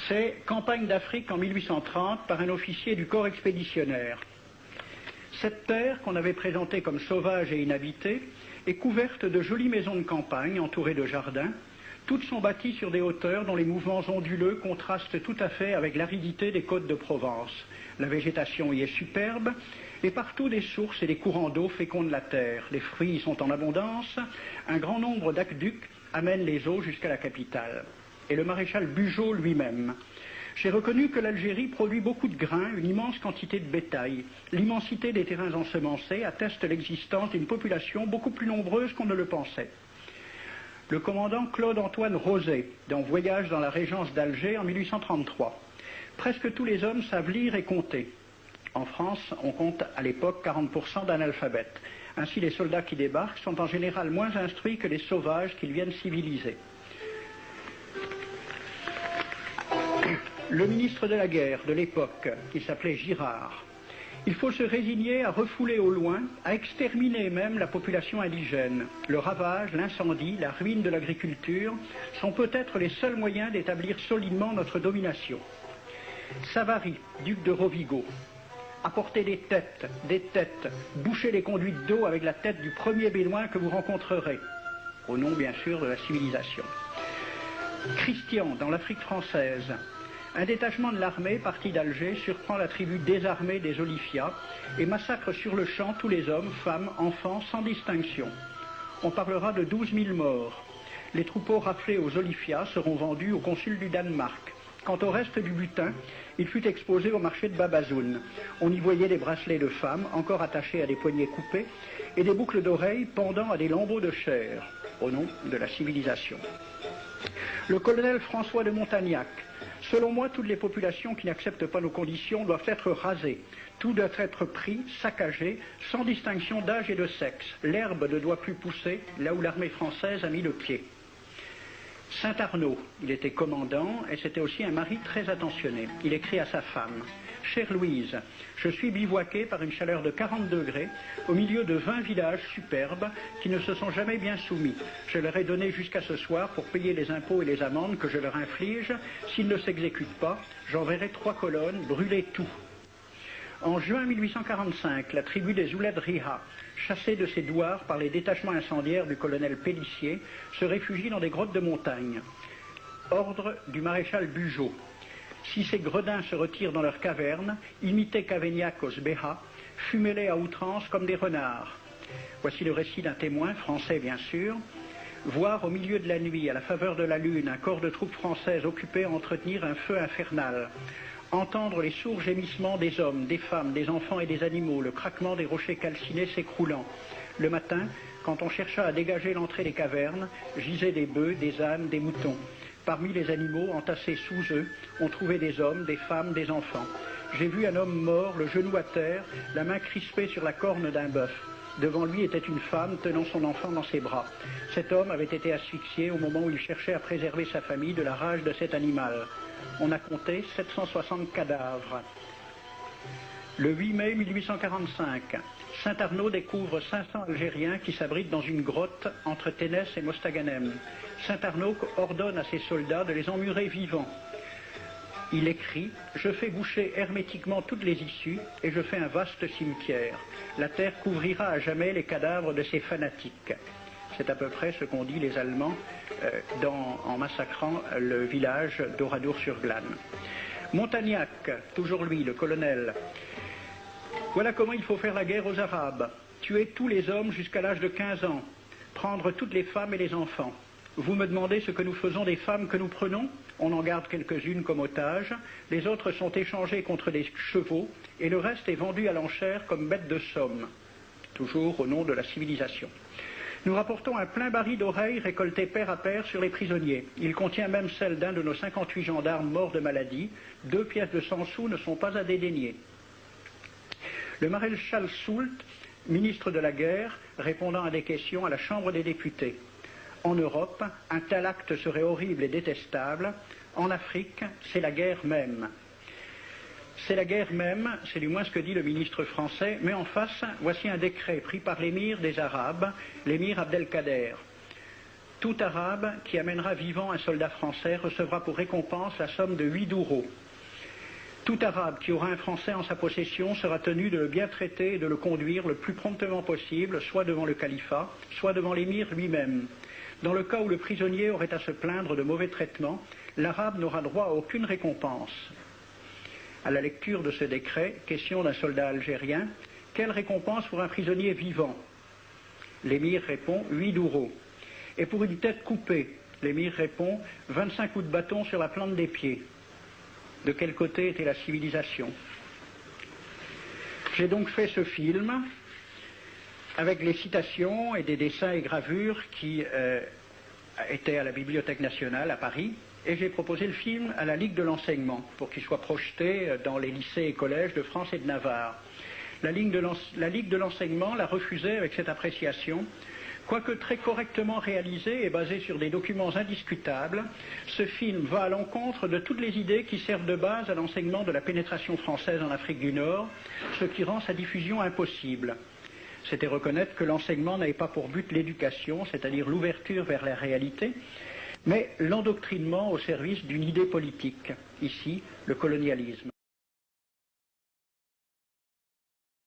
C'est Campagne d'Afrique en 1830 par un officier du corps expéditionnaire. Cette terre, qu'on avait présentée comme sauvage et inhabitée, est couverte de jolies maisons de campagne entourées de jardins. Toutes sont bâties sur des hauteurs dont les mouvements onduleux contrastent tout à fait avec l'aridité des côtes de Provence. La végétation y est superbe, et partout des sources et des courants d'eau fécondent la terre. Les fruits y sont en abondance, un grand nombre d'aqueducs amènent les eaux jusqu'à la capitale. Et le maréchal Bugeaud lui-même. J'ai reconnu que l'Algérie produit beaucoup de grains, une immense quantité de bétail. L'immensité des terrains ensemencés atteste l'existence d'une population beaucoup plus nombreuse qu'on ne le pensait. Le commandant Claude-Antoine Rosé, dans Voyage dans la Régence d'Alger en 1833. Presque tous les hommes savent lire et compter. En France, on compte à l'époque 40% d'analphabètes. Ainsi, les soldats qui débarquent sont en général moins instruits que les sauvages qu'ils viennent civiliser. Le ministre de la guerre de l'époque, qui s'appelait Girard, il faut se résigner à refouler au loin, à exterminer même la population indigène. Le ravage, l'incendie, la ruine de l'agriculture sont peut-être les seuls moyens d'établir solidement notre domination. Savary, duc de Rovigo, apportez des têtes, bouchez les conduites d'eau avec la tête du premier bédouin que vous rencontrerez, au nom bien sûr de la civilisation. Christian, dans l'Afrique française, un détachement de l'armée parti d'Alger surprend la tribu désarmée des Olifias et massacre sur le champ tous les hommes, femmes, enfants, sans distinction. On parlera de 12 000 morts. Les troupeaux raflés aux Olifias seront vendus au consul du Danemark. Quant au reste du butin, il fut exposé au marché de Babazoun. On y voyait des bracelets de femmes, encore attachés à des poignets coupés, et des boucles d'oreilles pendant à des lambeaux de chair, au nom de la civilisation. Le colonel François de Montagnac. Selon moi, toutes les populations qui n'acceptent pas nos conditions doivent être rasées. Tout doit être pris, saccagé, sans distinction d'âge et de sexe. L'herbe ne doit plus pousser là où l'armée française a mis le pied. Saint-Arnaud, il était commandant et c'était aussi un mari très attentionné. Il écrit à sa femme: « Chère Louise, je suis bivouaqué par une chaleur de 40 degrés au milieu de 20 villages superbes qui ne se sont jamais bien soumis. Je leur ai donné jusqu'à ce soir pour payer les impôts et les amendes que je leur inflige. S'ils ne s'exécutent pas, j'enverrai 3 colonnes brûler tout. » En juin 1845, la tribu des Ouled Riha, chassée de ses douars par les détachements incendiaires du colonel Pélissier, se réfugie dans des grottes de montagne. Ordre du maréchal Bugeaud. Si ces gredins se retirent dans leurs cavernes, imitez Cavaignac aux Béha, fumez-les à outrance comme des renards. Voici le récit d'un témoin, français bien sûr. Voir au milieu de la nuit, à la faveur de la lune, un corps de troupes françaises occupé à entretenir un feu infernal. Entendre les sourds gémissements des hommes, des femmes, des enfants et des animaux, le craquement des rochers calcinés s'écroulant. Le matin, quand on chercha à dégager l'entrée des cavernes, gisaient des bœufs, des ânes, des moutons. Parmi les animaux, entassés sous eux, on trouvait des hommes, des femmes, des enfants. J'ai vu un homme mort, le genou à terre, la main crispée sur la corne d'un bœuf. Devant lui était une femme tenant son enfant dans ses bras. Cet homme avait été asphyxié au moment où il cherchait à préserver sa famille de la rage de cet animal. On a compté 760 cadavres. Le 8 mai 1845, Saint-Arnaud découvre 500 Algériens qui s'abritent dans une grotte entre Ténès et Mostaganem. Saint-Arnaud ordonne à ses soldats de les emmurer vivants. Il écrit: « Je fais boucher hermétiquement toutes les issues et je fais un vaste cimetière. La terre couvrira à jamais les cadavres de ces fanatiques. » C'est à peu près ce qu'ont dit les Allemands en massacrant le village d'Oradour-sur-Glane. Montagnac, toujours lui, le colonel. Voilà comment il faut faire la guerre aux Arabes. Tuer tous les hommes jusqu'à l'âge de 15 ans. Prendre toutes les femmes et les enfants. Vous me demandez ce que nous faisons des femmes que nous prenons? On en garde quelques-unes comme otages. Les autres sont échangées contre des chevaux et le reste est vendu à l'enchère comme bête de somme. Toujours au nom de la civilisation. Nous rapportons un plein baril d'oreilles récolté paire à paire sur les prisonniers. Il contient même celle d'un de nos 58 gendarmes morts de maladie. 2 pièces de 100 sous ne sont pas à dédaigner. Le maréchal Soult, ministre de la guerre, répondant à des questions à la Chambre des députés. En Europe, un tel acte serait horrible et détestable. En Afrique, c'est la guerre même. C'est la guerre même, c'est du moins ce que dit le ministre français, mais en face, voici un décret pris par l'émir des Arabes, l'émir Abdelkader. Tout Arabe qui amènera vivant un soldat français recevra pour récompense la somme de 8 douros. Tout Arabe qui aura un Français en sa possession sera tenu de le bien traiter et de le conduire le plus promptement possible, soit devant le califat, soit devant l'émir lui-même. Dans le cas où le prisonnier aurait à se plaindre de mauvais traitements, l'Arabe n'aura droit à aucune récompense. À la lecture de ce décret, question d'un soldat algérien, quelle récompense pour un prisonnier vivant? L'émir répond 8 douros. Et pour une tête coupée, l'émir répond 25 coups de bâton sur la plante des pieds. De quel côté était la civilisation? J'ai donc fait ce film avec les citations et des dessins et gravures qui étaient à la Bibliothèque nationale à Paris, et j'ai proposé le film à la Ligue de l'enseignement pour qu'il soit projeté dans les lycées et collèges de France et de Navarre. La Ligue de l'enseignement l'a refusé avec cette appréciation. Quoique très correctement réalisé et basé sur des documents indiscutables, ce film va à l'encontre de toutes les idées qui servent de base à l'enseignement de la pénétration française en Afrique du Nord, ce qui rend sa diffusion impossible. C'était reconnaître que l'enseignement n'avait pas pour but l'éducation, c'est-à-dire l'ouverture vers la réalité, mais l'endoctrinement au service d'une idée politique, ici le colonialisme.